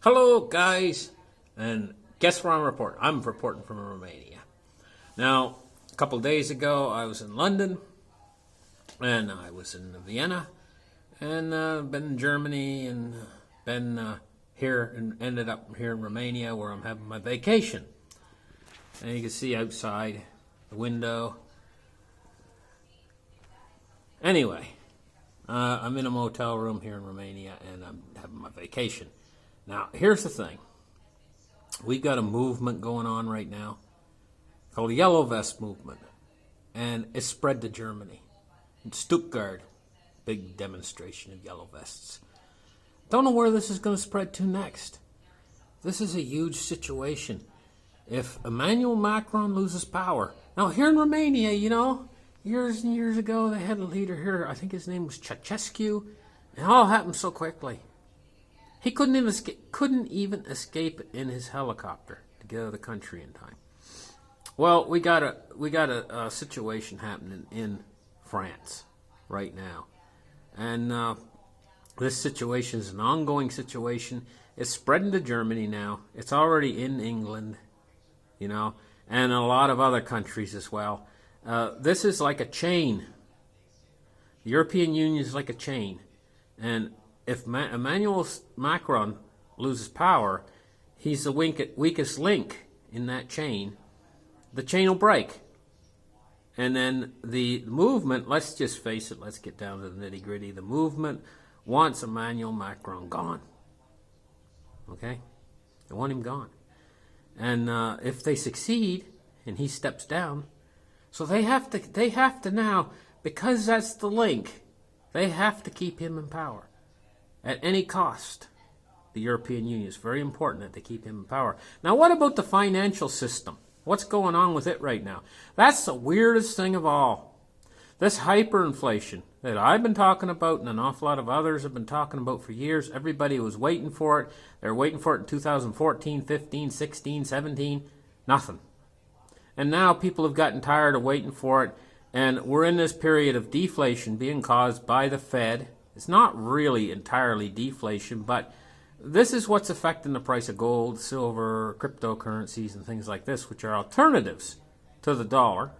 Hello, guys, and guess where I'm reporting? I'm reporting from Romania. Now, a couple days ago, I was in London, and I was in Vienna, and been in Germany, and been here, and ended up here in Romania, where I'm having my vacation. And you can see outside the window. Anyway, I'm in a motel room here in Romania, and I'm having my vacation. Now, here's the thing. We've got a movement going on right now called the Yellow Vest Movement, and it's spread to Germany. In Stuttgart, big demonstration of Yellow Vests. Don't know where this is going to spread to next. This is a huge situation. If Emmanuel Macron loses power. Now, here in Romania, years and years ago, they had a leader here. I think his name was Ceausescu. It all happened so quickly. He couldn't even escape in his helicopter to get out of the country in time. Well, we got a situation happening in France right now, and this situation is an ongoing situation. It's spreading to Germany now. It's already in England, and a lot of other countries as well. This is like a chain. The European Union is like a chain, and if Emmanuel Macron loses power, he's the weakest link in that chain. The chain will break. And then the movement, let's just face it, let's get down to the nitty-gritty. The movement wants Emmanuel Macron gone. Okay? They want him gone. And if they succeed and he steps down, so they have to now, because that's the link, they have to keep him in power. At any cost, the European Union is very important that they keep him in power. Now, what about the financial system? What's going on with it right now? That's the weirdest thing of all. This hyperinflation that I've been talking about and an awful lot of others have been talking about for years. Everybody was waiting for it. They were waiting for it in 2014, 15, 16, 17. Nothing. And now people have gotten tired of waiting for it. And we're in this period of deflation being caused by the Fed. It's not really entirely deflation, but this is what's affecting the price of gold, silver, cryptocurrencies, and things like this, which are alternatives to the dollar.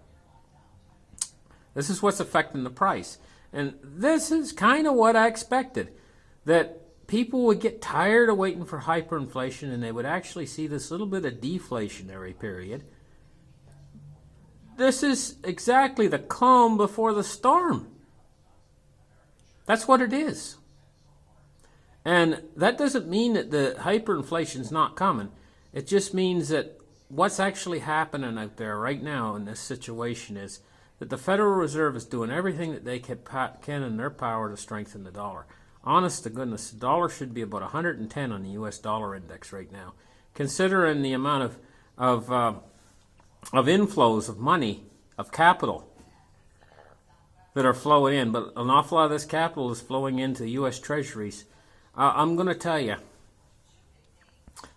This is what's affecting the price. And this is kind of what I expected, that people would get tired of waiting for hyperinflation and they would actually see this little bit of deflationary period. This is exactly the calm before the storm. That's what it is. And that doesn't mean that the hyperinflation's not coming. It just means that what's actually happening out there right now in this situation is that the Federal Reserve is doing everything that they can in their power to strengthen the dollar. Honest to goodness, the dollar should be about 110 on the U.S. dollar index right now, considering the amount of inflows of money, of capital, that are flowing in, but an awful lot of this capital is flowing into U.S. treasuries. I'm going to tell you,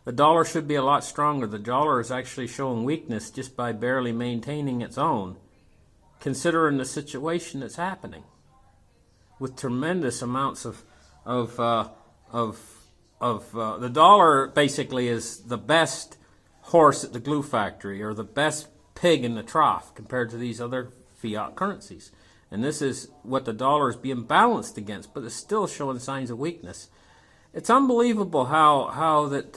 the dollar should be a lot stronger. The dollar is actually showing weakness just by barely maintaining its own, considering the situation that's happening, with tremendous amounts of the dollar basically is the best horse at the glue factory, or the best pig in the trough compared to these other fiat currencies. And this is what the dollar is being balanced against, but it's still showing signs of weakness. It's unbelievable how that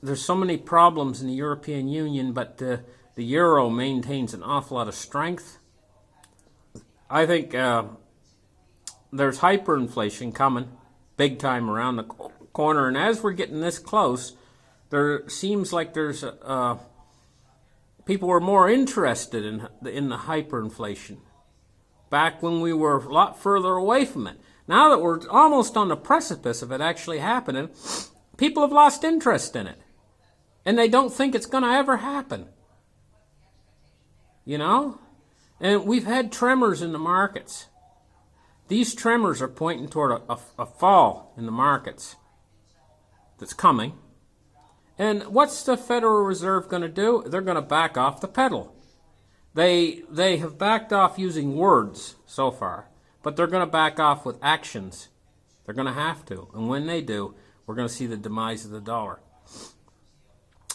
there's so many problems in the European Union, but the euro maintains an awful lot of strength. I think there's hyperinflation coming big time around the corner, and as we're getting this close, there seems like there's people are more interested in the hyperinflation. Back when we were a lot further away from it. Now that we're almost on the precipice of it actually happening, people have lost interest in it. And they don't think it's going to ever happen. And we've had tremors in the markets. These tremors are pointing toward a fall in the markets that's coming. And what's the Federal Reserve going to do? They're going to back off the pedal. They have backed off using words so far, but they're going to back off with actions. They're going to have to. And when they do, we're going to see the demise of the dollar.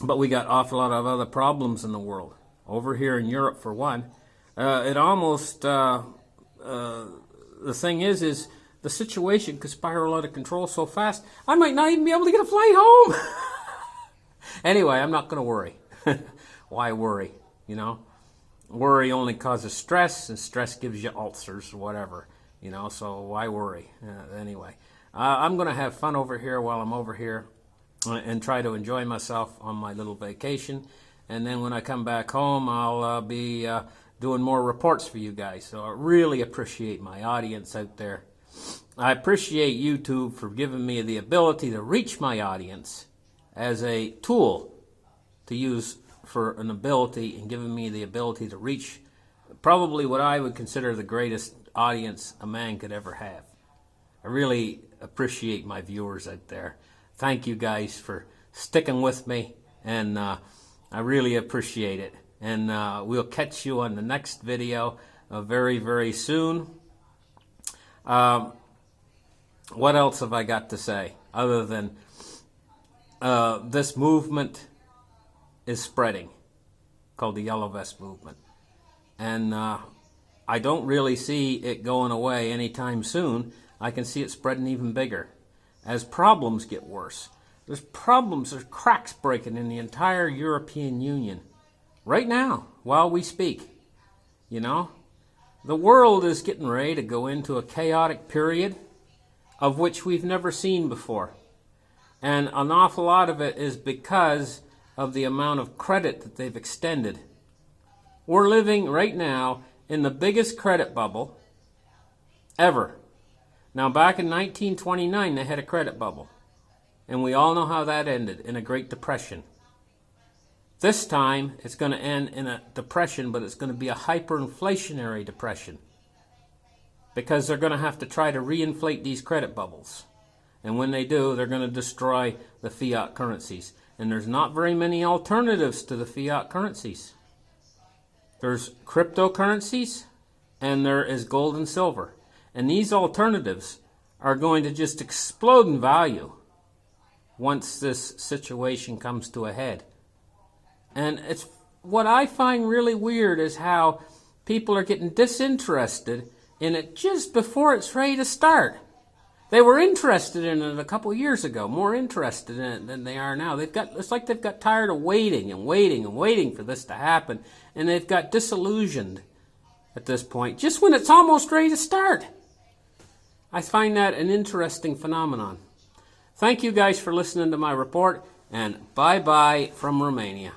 But we got an awful lot of other problems in the world. Over here in Europe, for one, it almost, the thing is the situation could spiral out of control so fast, I might not even be able to get a flight home. Anyway, I'm not going to worry. Why worry, you know? Worry only causes stress, and stress gives you ulcers or whatever, you know, so why worry? Anyway, I'm going to have fun over here while I'm over here and try to enjoy myself on my little vacation. And then when I come back home, I'll be doing more reports for you guys. So I really appreciate my audience out there. I appreciate YouTube for giving me the ability to reach my audience as a tool to use for an ability, and giving me the ability to reach probably what I would consider the greatest audience a man could ever have. I really appreciate my viewers out there. Thank you guys for sticking with me, and I really appreciate it. And we'll catch you on the next video very, very soon. What else have I got to say other than this movement is spreading, called the Yellow Vest movement, and I don't really see it going away anytime soon. I can see it spreading even bigger as problems get worse. There's cracks breaking in the entire European Union right now while we speak. You know, the world is getting ready to go into a chaotic period of which we've never seen before, and an awful lot of it is because of the amount of credit that they've extended. We're living right now in the biggest credit bubble ever. Now, back in 1929, they had a credit bubble, and we all know how that ended, in a Great Depression. This time, it's going to end in a depression, but it's going to be a hyperinflationary depression, because they're going to have to try to reinflate these credit bubbles. And when they do, they're going to destroy the fiat currencies. And there's not very many alternatives to the fiat currencies. There's cryptocurrencies, and there is gold and silver. And these alternatives are going to just explode in value once this situation comes to a head. And it's what I find really weird is how people are getting disinterested in it just before it's ready to start. They were interested in it a couple of years ago, more interested in it than they are now. It's like they've got tired of waiting and waiting and waiting for this to happen, and they've got disillusioned at this point, just when it's almost ready to start. I find that an interesting phenomenon. Thank you guys for listening to my report, and bye-bye from Romania.